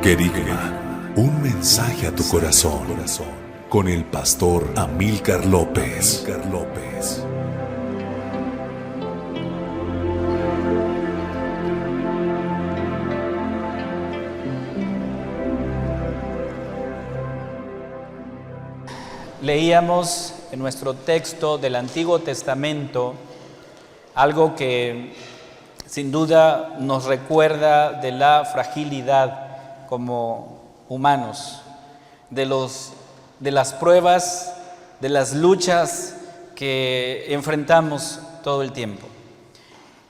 Querigma, un mensaje a tu corazón, con el pastor Amílcar López. Leíamos en nuestro texto del Antiguo Testamento algo que sin duda nos recuerda de la fragilidad como humanos, de las pruebas, de las luchas que enfrentamos todo el tiempo.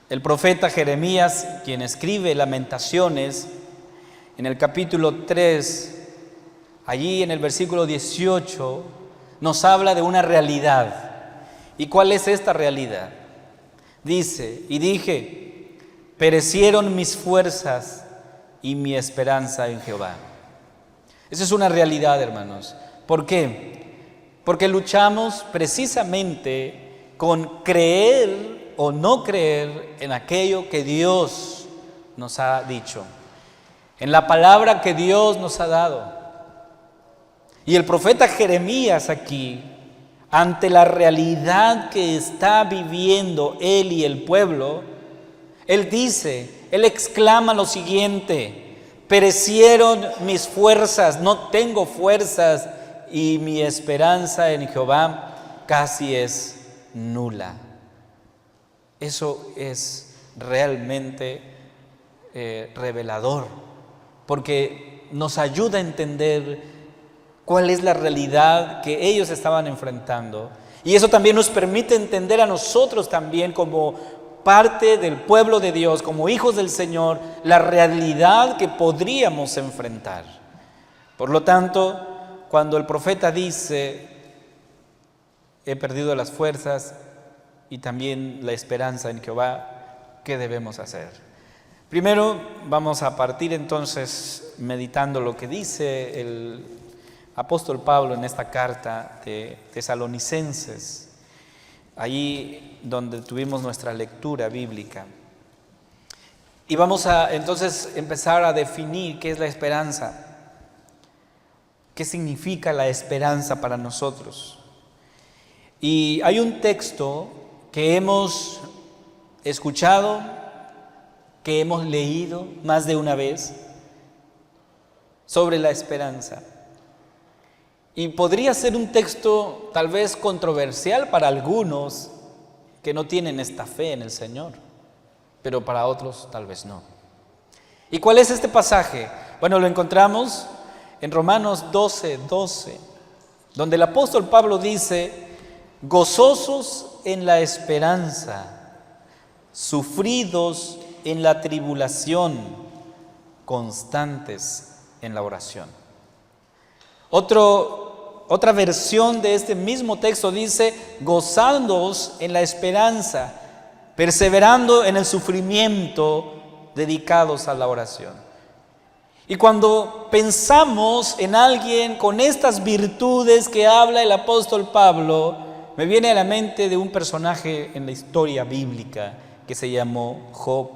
El profeta Jeremías, quien escribe Lamentaciones, en el capítulo 3, allí en el versículo 18, nos habla de una realidad. ¿Y cuál es esta realidad? Dice, y dije, perecieron mis fuerzas y mi esperanza en Jehová. Esa es una realidad, hermanos. ¿Por qué? Porque luchamos precisamente con creer o no creer en aquello que Dios nos ha dicho, en la palabra que Dios nos ha dado. Y el profeta Jeremías aquí, ante la realidad que está viviendo él y el pueblo, él exclama lo siguiente: perecieron mis fuerzas, no tengo fuerzas, y mi esperanza en Jehová casi es nula. Eso es realmente revelador, porque nos ayuda a entender cuál es la realidad que ellos estaban enfrentando. Y eso también nos permite entender a nosotros también como parte del pueblo de Dios, como hijos del Señor, la realidad que podríamos enfrentar. Por lo tanto, cuando el profeta dice, he perdido las fuerzas y también la esperanza en Jehová, ¿qué debemos hacer? Primero, vamos a partir entonces meditando lo que dice el apóstol Pablo en esta carta de Tesalonicenses, allí donde tuvimos nuestra lectura bíblica. Y vamos a entonces empezar a definir qué es la esperanza, qué significa la esperanza para nosotros. Y hay un texto que hemos escuchado, que hemos leído más de una vez sobre la esperanza. Y podría ser un texto tal vez controversial para algunos que no tienen esta fe en el Señor, pero para otros tal vez no. ¿Y cuál es este pasaje? Bueno, lo encontramos en Romanos 12:12, donde el apóstol Pablo dice: gozosos en la esperanza, sufridos en la tribulación, constantes en la oración. Otra versión de este mismo texto dice: gozándoos en la esperanza, perseverando en el sufrimiento, dedicados a la oración. Y cuando pensamos en alguien con estas virtudes que habla el apóstol Pablo, me viene a la mente de un personaje en la historia bíblica que se llamó Job.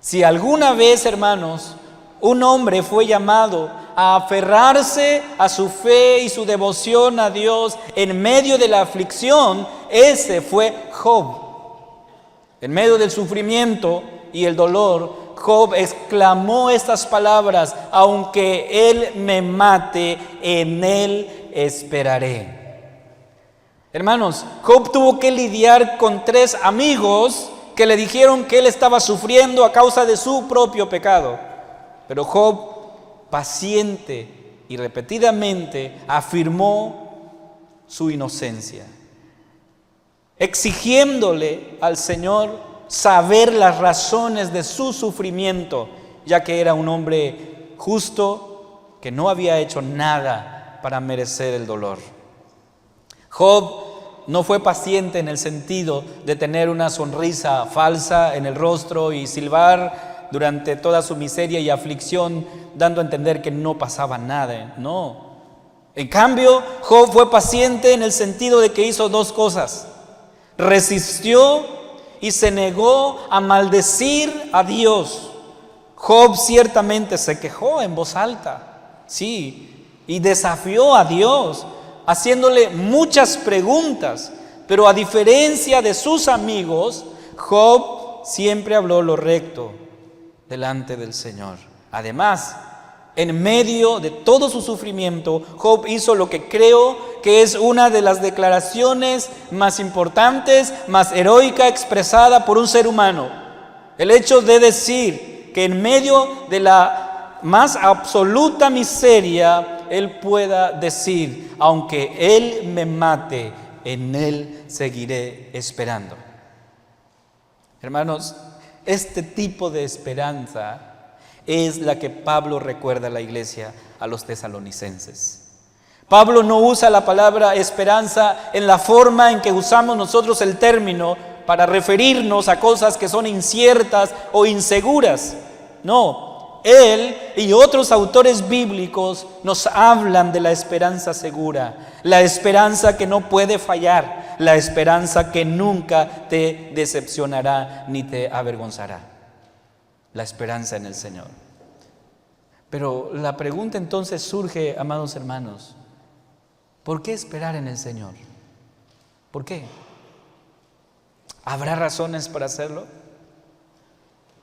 Si alguna vez, hermanos, un hombre fue llamado a aferrarse a su fe y su devoción a Dios en medio de la aflicción, ese fue Job. En medio del sufrimiento y el dolor, Job exclamó estas palabras: aunque él me mate, en él esperaré. Hermanos, Job tuvo que lidiar con 3 amigos que le dijeron que él estaba sufriendo a causa de su propio pecado. Pero Job, paciente y repetidamente, afirmó su inocencia, exigiéndole al Señor saber las razones de su sufrimiento, ya que era un hombre justo que no había hecho nada para merecer el dolor. Job no fue paciente en el sentido de tener una sonrisa falsa en el rostro y silbar durante toda su miseria y aflicción, dando a entender que no pasaba nada. No. En cambio, Job fue paciente en el sentido de que hizo 2 cosas. Resistió y se negó a maldecir a Dios. Job ciertamente se quejó en voz alta, sí, y desafió a Dios, haciéndole muchas preguntas, pero a diferencia de sus amigos, Job siempre habló lo recto delante del Señor. Además, en medio de todo su sufrimiento, Job hizo lo que creo que es una de las declaraciones más importantes, más heroica expresada por un ser humano. El hecho de decir que en medio de la más absoluta miseria, él pueda decir: aunque él me mate, en él seguiré esperando. Hermanos, este tipo de esperanza es la que Pablo recuerda a la iglesia, a los tesalonicenses. Pablo no usa la palabra esperanza en la forma en que usamos nosotros el término para referirnos a cosas que son inciertas o inseguras. No, él y otros autores bíblicos nos hablan de la esperanza segura, la esperanza que no puede fallar, la esperanza que nunca te decepcionará ni te avergonzará. La esperanza en el Señor. Pero la pregunta entonces surge, amados hermanos: ¿por qué esperar en el Señor? ¿Por qué? ¿Habrá razones para hacerlo?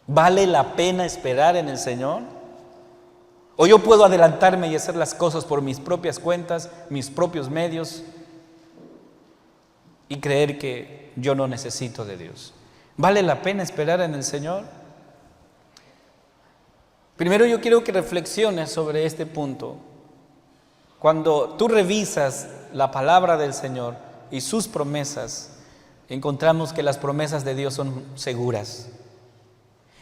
¿Vale la pena esperar en el Señor? ¿O yo puedo adelantarme y hacer las cosas por mis propias cuentas, mis propios medios, y creer que yo no necesito de Dios? ¿Vale la pena esperar en el Señor? Primero yo quiero que reflexiones sobre este punto. Cuando tú revisas la palabra del Señor y sus promesas, encontramos que las promesas de Dios son seguras.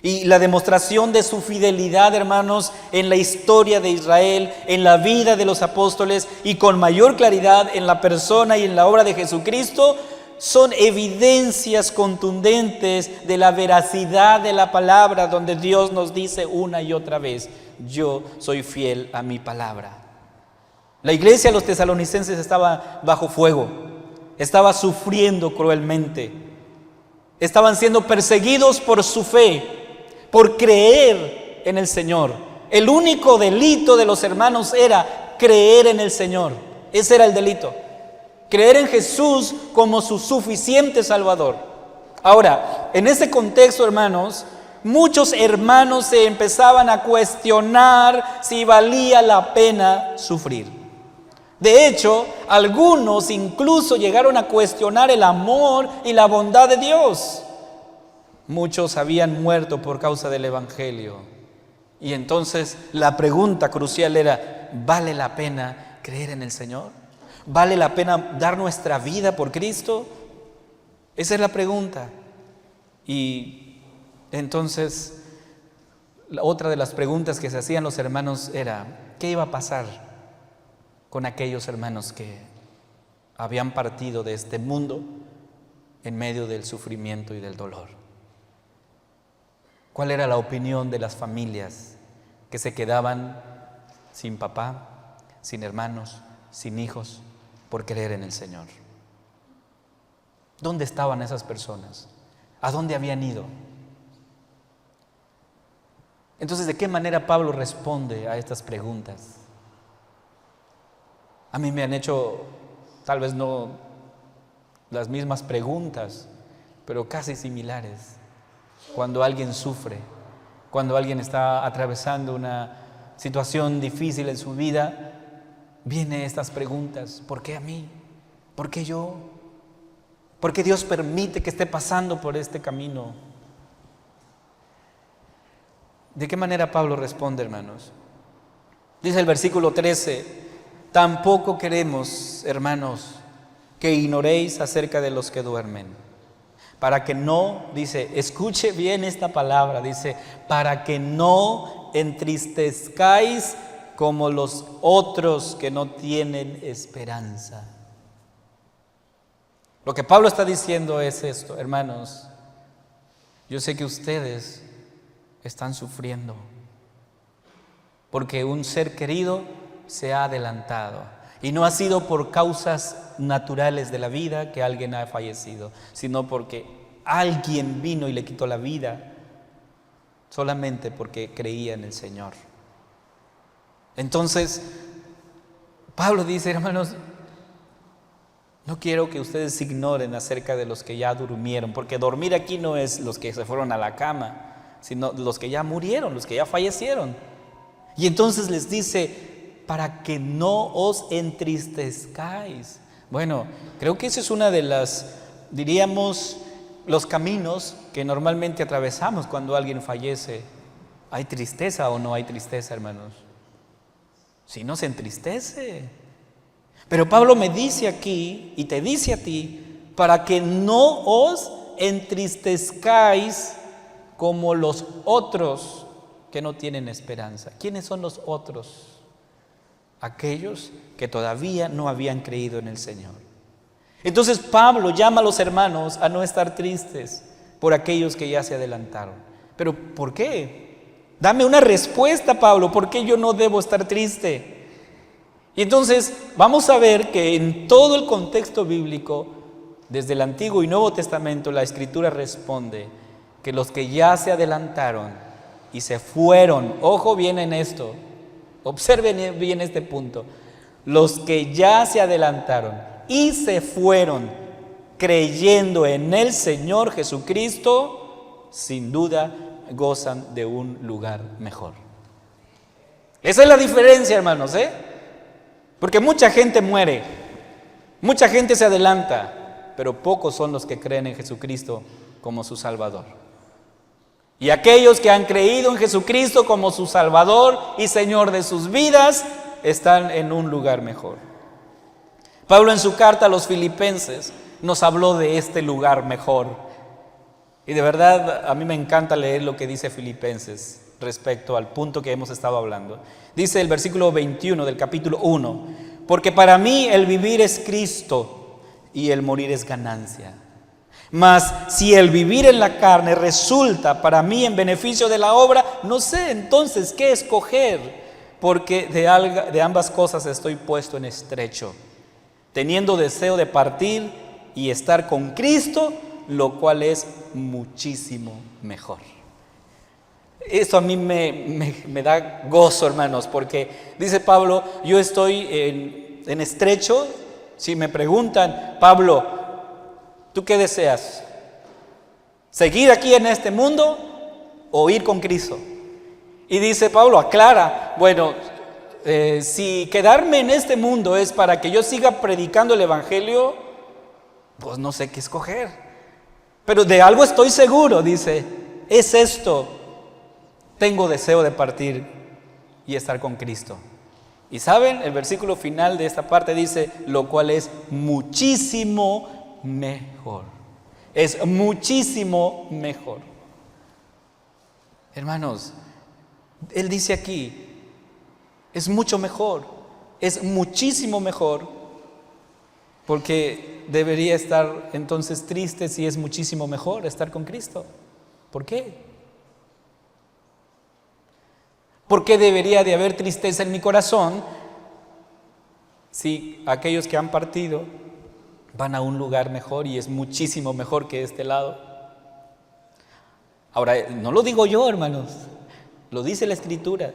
Y la demostración de su fidelidad, hermanos, en la historia de Israel, en la vida de los apóstoles y con mayor claridad en la persona y en la obra de Jesucristo, son evidencias contundentes de la veracidad de la palabra, donde Dios nos dice una y otra vez: yo soy fiel a mi palabra. La iglesia de los tesalonicenses estaba bajo fuego, estaba sufriendo cruelmente, estaban siendo perseguidos por su fe, por creer en el Señor. El único delito de los hermanos era creer en el Señor. Ese era el delito. Creer en Jesús como su suficiente Salvador. Ahora, en ese contexto, hermanos, muchos hermanos se empezaban a cuestionar si valía la pena sufrir. De hecho, algunos incluso llegaron a cuestionar el amor y la bondad de Dios. Muchos habían muerto por causa del Evangelio. Y entonces la pregunta crucial era: ¿vale la pena creer en el Señor? ¿Vale la pena dar nuestra vida por Cristo? Esa es la pregunta. Y entonces, otra de las preguntas que se hacían los hermanos era: ¿qué iba a pasar con aquellos hermanos que habían partido de este mundo en medio del sufrimiento y del dolor? ¿Cuál era la opinión de las familias que se quedaban sin papá, sin hermanos, sin hijos, por creer en el Señor? ¿Dónde estaban esas personas? ¿A dónde habían ido? Entonces, ¿de qué manera Pablo responde a estas preguntas? A mí me han hecho, tal vez no las mismas preguntas, pero casi similares. Cuando alguien sufre, cuando alguien está atravesando una situación difícil en su vida, vienen estas preguntas: ¿por qué a mí? ¿Por qué yo? ¿Por qué Dios permite que esté pasando por este camino? ¿De qué manera Pablo responde, hermanos? Dice el versículo 13: tampoco queremos, hermanos, que ignoréis acerca de los que duermen, para que no, dice, escuche bien esta palabra, dice, para que no entristezcáis como los otros que no tienen esperanza. Lo que Pablo está diciendo es esto: hermanos, yo sé que ustedes están sufriendo porque un ser querido se ha adelantado, y no ha sido por causas naturales de la vida que alguien ha fallecido, sino porque alguien vino y le quitó la vida. solamente porque creía en el Señor. Entonces, Pablo dice, hermanos, no quiero que ustedes ignoren acerca de los que ya durmieron, porque dormir aquí no es los que se fueron a la cama, sino los que ya murieron, los que ya fallecieron. Y entonces les dice, para que no os entristezcáis. Bueno, creo que esa es una de las, diríamos, los caminos que normalmente atravesamos cuando alguien fallece. ¿Hay tristeza o no hay tristeza, hermanos? Si no se entristece. Pero Pablo me dice aquí y te dice a ti, para que no os entristezcáis como los otros que no tienen esperanza. ¿Quiénes son los otros? Aquellos que todavía no habían creído en el Señor. Entonces Pablo llama a los hermanos a no estar tristes por aquellos que ya se adelantaron. ¿Pero por qué? Dame una respuesta, Pablo, ¿por qué yo no debo estar triste? Y entonces vamos a ver que en todo el contexto bíblico, desde el Antiguo y Nuevo Testamento, la Escritura responde que los que ya se adelantaron y se fueron, ojo bien en esto, observen bien este punto, los que ya se adelantaron y se fueron creyendo en el Señor Jesucristo, sin duda gozan de un lugar mejor. Esa es la diferencia, hermanos, Porque mucha gente muere, mucha gente se adelanta, pero pocos son los que creen en Jesucristo como su Salvador. Y aquellos que han creído en Jesucristo como su Salvador y Señor de sus vidas, están en un lugar mejor. Pablo en su carta a los Filipenses nos habló de este lugar mejor. Y de verdad a mí me encanta leer lo que dice Filipenses respecto al punto que hemos estado hablando. Dice el versículo 21 del capítulo 1, porque para mí el vivir es Cristo y el morir es ganancia. Mas si el vivir en la carne resulta para mí en beneficio de la obra, no sé entonces qué escoger, porque de ambas cosas estoy puesto en estrecho, teniendo deseo de partir y estar con Cristo, lo cual es muchísimo mejor. Esto a mí me da gozo, hermanos, porque dice Pablo, yo estoy en estrecho. Si me preguntan, Pablo, ¿tú qué deseas? ¿Seguir aquí en este mundo o ir con Cristo? Y dice Pablo, aclara, bueno, si quedarme en este mundo es para que yo siga predicando el Evangelio, pues no sé qué escoger. Pero de algo estoy seguro, dice, es esto. Tengo deseo de partir y estar con Cristo. Y saben, el versículo final de esta parte dice, lo cual es muchísimo mejor. Es muchísimo mejor. Hermanos, él dice aquí, es mucho mejor, es muchísimo mejor, porque debería estar entonces triste si es muchísimo mejor estar con Cristo. ¿Por qué? ¿Por qué debería de haber tristeza en mi corazón si aquellos que han partido van a un lugar mejor y es muchísimo mejor que este lado? Ahora, no lo digo yo, hermanos, lo dice la Escritura.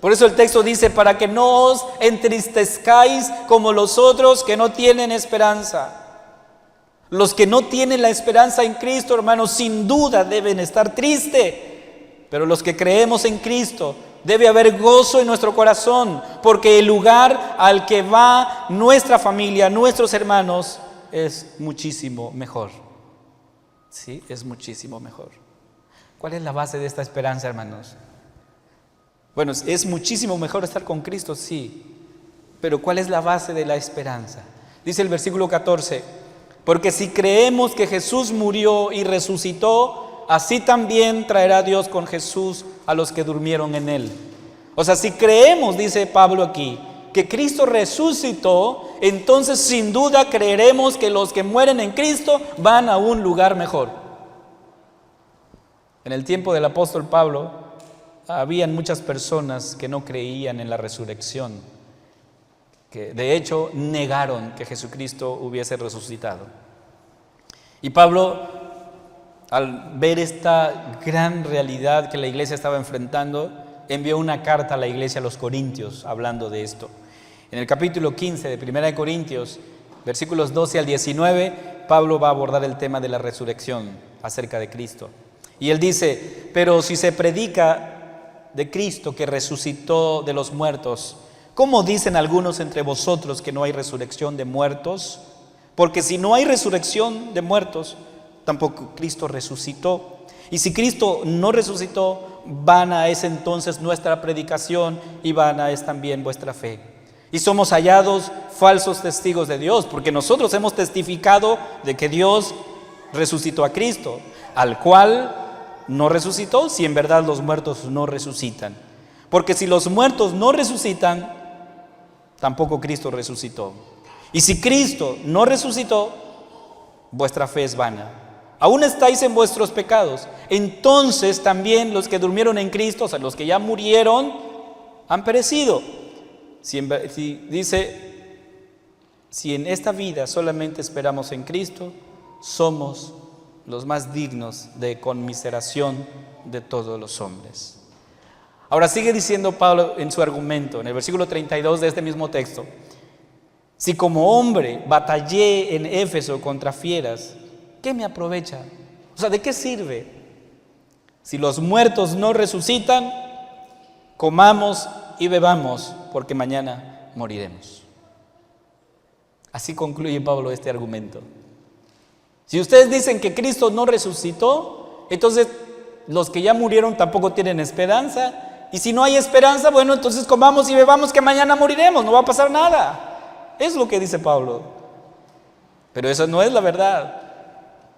Por eso el texto dice, para que no os entristezcáis como los otros que no tienen esperanza. Los que no tienen la esperanza en Cristo, hermanos, sin duda deben estar tristes. Pero los que creemos en Cristo, debe haber gozo en nuestro corazón, porque el lugar al que va nuestra familia, nuestros hermanos, es muchísimo mejor. Sí, es muchísimo mejor. ¿Cuál es la base de esta esperanza, hermanos? Bueno, es muchísimo mejor estar con Cristo, sí. Pero ¿cuál es la base de la esperanza? Dice el versículo 14, porque si creemos que Jesús murió y resucitó, así también traerá Dios con Jesús a los que durmieron en Él. O sea, si creemos, dice Pablo aquí, que Cristo resucitó, entonces sin duda creeremos que los que mueren en Cristo van a un lugar mejor. En el tiempo del apóstol Pablo, habían muchas personas que no creían en la resurrección, que de hecho negaron que Jesucristo hubiese resucitado. Y Pablo al ver esta gran realidad que la iglesia estaba enfrentando, envió una carta a la iglesia a los Corintios hablando de esto. En el capítulo 15 de 1 Corintios, versículos 12 al 19, Pablo va a abordar el tema de la resurrección acerca de Cristo. Y él dice: pero si se predica de Cristo que resucitó de los muertos, ¿cómo dicen algunos entre vosotros que no hay resurrección de muertos? Porque si no hay resurrección de muertos, tampoco Cristo resucitó. Y si Cristo no resucitó, vana es entonces nuestra predicación y vana es también vuestra fe. Y somos hallados falsos testigos de Dios, porque nosotros hemos testificado de que Dios resucitó a Cristo, al cual no resucitó, si en verdad los muertos no resucitan. Porque si los muertos no resucitan, tampoco Cristo resucitó. Y si Cristo no resucitó, vuestra fe es vana. Aún estáis en vuestros pecados. Entonces también los que durmieron en Cristo, o sea, los que ya murieron, han perecido. Si en esta vida solamente esperamos en Cristo, somos los más dignos de conmiseración de todos los hombres. Ahora sigue diciendo Pablo en su argumento, en el versículo 32 de este mismo texto: si como hombre batallé en Éfeso contra fieras, ¿qué me aprovecha? O sea, ¿de qué sirve? Si los muertos no resucitan, comamos y bebamos, porque mañana moriremos. Así concluye Pablo este argumento. Si ustedes dicen que Cristo no resucitó, entonces los que ya murieron tampoco tienen esperanza. Y si no hay esperanza, bueno, entonces comamos y bebamos, que mañana moriremos, no va a pasar nada. Es lo que dice Pablo. Pero eso no es la verdad.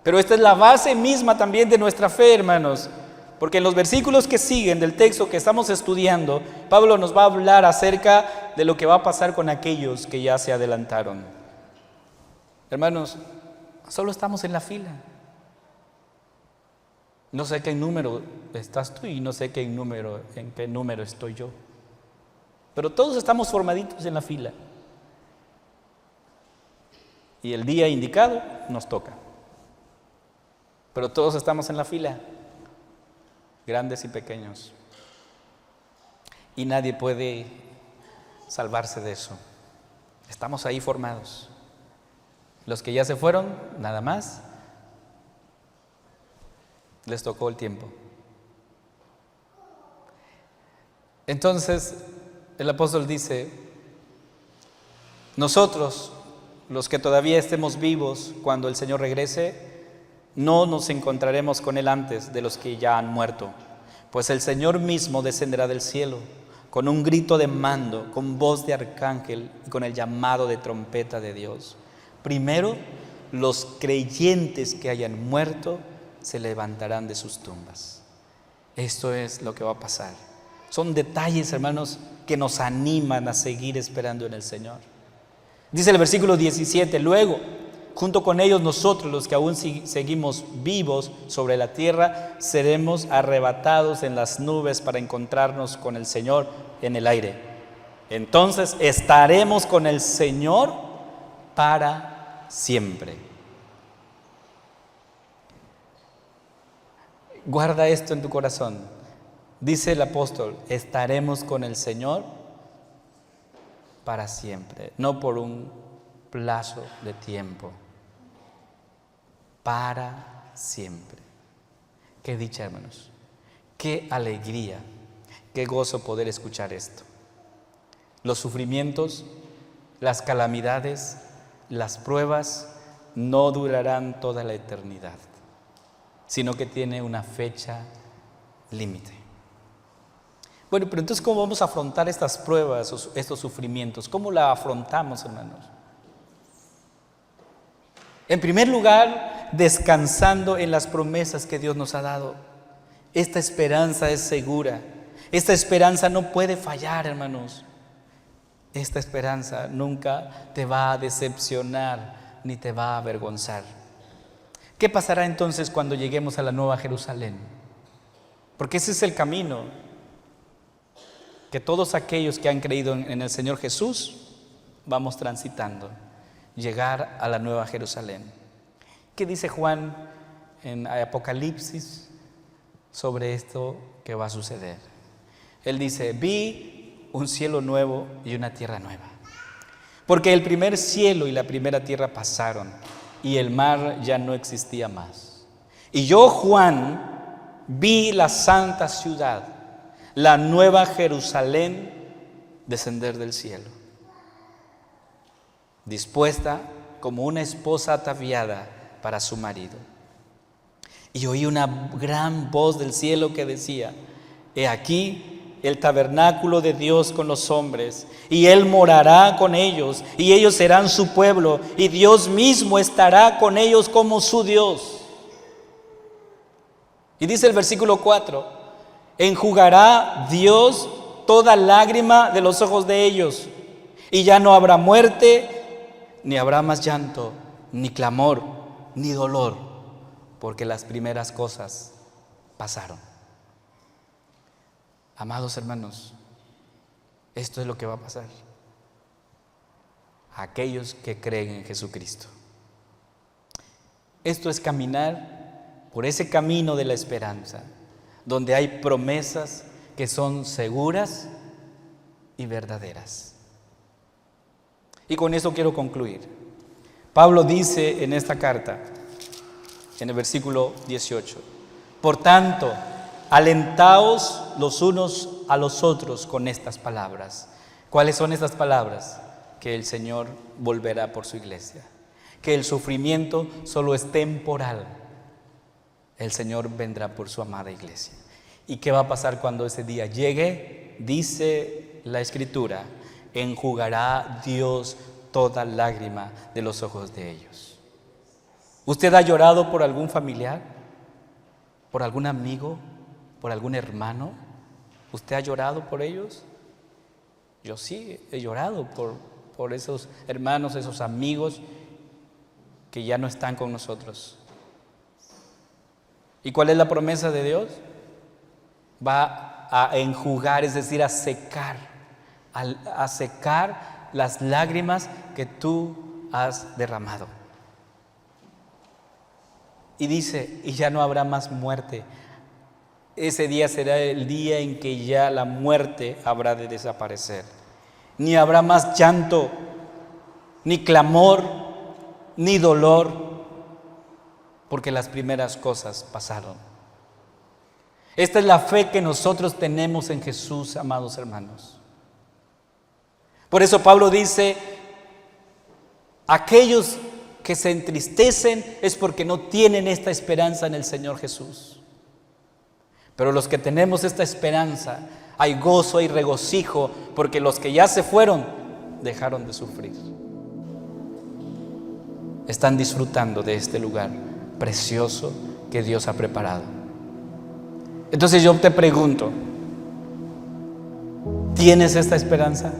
Pero esta es la base misma también de nuestra fe, hermanos. Porque en los versículos que siguen del texto que estamos estudiando, Pablo nos va a hablar acerca de lo que va a pasar con aquellos que ya se adelantaron. Hermanos, solo estamos en la fila. No sé qué número estás tú y no sé en qué número estoy yo. Pero todos estamos formaditos en la fila. Y el día indicado nos toca. Pero todos estamos en la fila, grandes y pequeños. Y nadie puede salvarse de eso. Estamos ahí formados. Los que ya se fueron, nada más, les tocó el tiempo. Entonces, el apóstol dice: nosotros, los que todavía estemos vivos cuando el Señor regrese, no nos encontraremos con Él antes de los que ya han muerto, pues el Señor mismo descenderá del cielo con un grito de mando, con voz de arcángel y con el llamado de trompeta de Dios. Primero, los creyentes que hayan muerto se levantarán de sus tumbas. Esto es lo que va a pasar. Son detalles, hermanos, que nos animan a seguir esperando en el Señor. Dice el versículo 17: luego, junto con ellos nosotros, los que aún seguimos vivos sobre la tierra, seremos arrebatados en las nubes para encontrarnos con el Señor en el aire. Entonces estaremos con el Señor para siempre. Guarda esto en tu corazón. Dice el apóstol: estaremos con el Señor para siempre, no por un plazo de tiempo, para siempre. Qué dicha, hermanos, qué alegría, qué gozo poder escuchar esto. Los sufrimientos, las calamidades, las pruebas no durarán toda la eternidad, sino que tiene una fecha límite. Bueno, pero entonces, ¿cómo vamos a afrontar estas pruebas, estos sufrimientos? ¿Cómo la afrontamos, hermanos? En primer lugar, descansando en las promesas que Dios nos ha dado. Esta esperanza es segura. Esta esperanza no puede fallar, hermanos. Esta esperanza nunca te va a decepcionar ni te va a avergonzar. ¿Qué pasará entonces cuando lleguemos a la Nueva Jerusalén? Porque ese es el camino que todos aquellos que han creído en el Señor Jesús vamos transitando. Llegar a la Nueva Jerusalén. ¿Qué dice Juan en Apocalipsis sobre esto que va a suceder. Él dice: vi un cielo nuevo y una tierra nueva, porque el primer cielo y la primera tierra pasaron y el mar ya no existía más. Y yo, Juan, vi la santa ciudad, la nueva Jerusalén, descender del cielo, dispuesta como una esposa ataviada para su marido. Y oí una gran voz del cielo que decía: he aquí el tabernáculo de Dios con los hombres, y Él morará con ellos, y ellos serán su pueblo, y Dios mismo estará con ellos como su Dios. Y dice el versículo 4: enjugará Dios toda lágrima de los ojos de ellos, y ya no habrá muerte, ni habrá más llanto, ni clamor, ni dolor, porque las primeras cosas pasaron. Amados hermanos, esto es lo que va a pasar a aquellos que creen en Jesucristo. Esto es caminar por ese camino de la esperanza, donde hay promesas que son seguras y verdaderas. Y con eso quiero concluir. Pablo dice en esta carta, en el versículo 18: por tanto, alentaos los unos a los otros con estas palabras. ¿Cuáles son estas palabras? Que el Señor volverá por su iglesia, que el sufrimiento solo es temporal. El Señor vendrá por su amada iglesia. ¿Y qué va a pasar cuando ese día llegue? Dice la Escritura: enjugará Dios toda lágrima de los ojos de ellos. ¿Usted ha llorado por algún familiar? ¿Por algún amigo? ¿Por algún hermano? ¿Usted ha llorado por ellos? Yo sí he llorado por esos hermanos, esos amigos que ya no están con nosotros. ¿Y cuál es la promesa de Dios? Va a enjugar, es decir, a secar las lágrimas que tú has derramado. Y dice: y ya no habrá más muerte. Ese día será el día en que ya la muerte habrá de desaparecer. Ni habrá más llanto, ni clamor, ni dolor, porque las primeras cosas pasaron. Esta es la fe que nosotros tenemos en Jesús, amados hermanos. Por eso Pablo dice: aquellos que se entristecen es porque no tienen esta esperanza en el Señor Jesús. Pero los que tenemos esta esperanza, hay gozo, hay regocijo, porque los que ya se fueron dejaron de sufrir. Están disfrutando de este lugar precioso que Dios ha preparado. Entonces yo te pregunto: ¿tienes esta esperanza?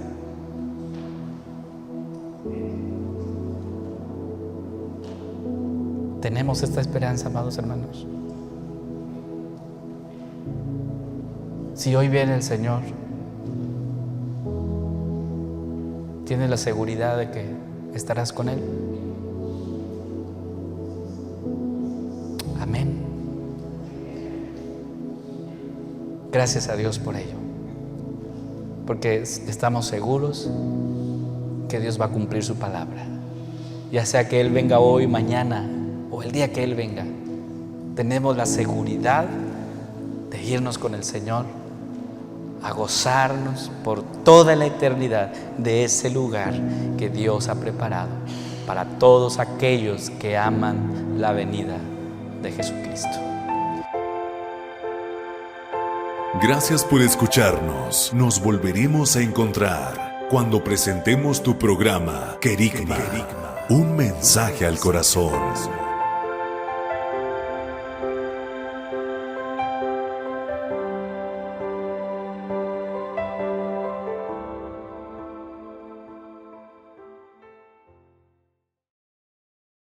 ¿Tenemos esta esperanza, amados hermanos? Si hoy viene el Señor, ¿tienes la seguridad de que estarás con Él? Amén. Gracias a Dios por ello, porque estamos seguros que Dios va a cumplir su palabra. Ya sea que Él venga hoy, mañana o el día que Él venga, tenemos la seguridad de irnos con el Señor a gozarnos por toda la eternidad de ese lugar que Dios ha preparado para todos aquellos que aman la venida de Jesucristo. Gracias por escucharnos. Nos volveremos a encontrar cuando presentemos tu programa Querigma, un mensaje al corazón.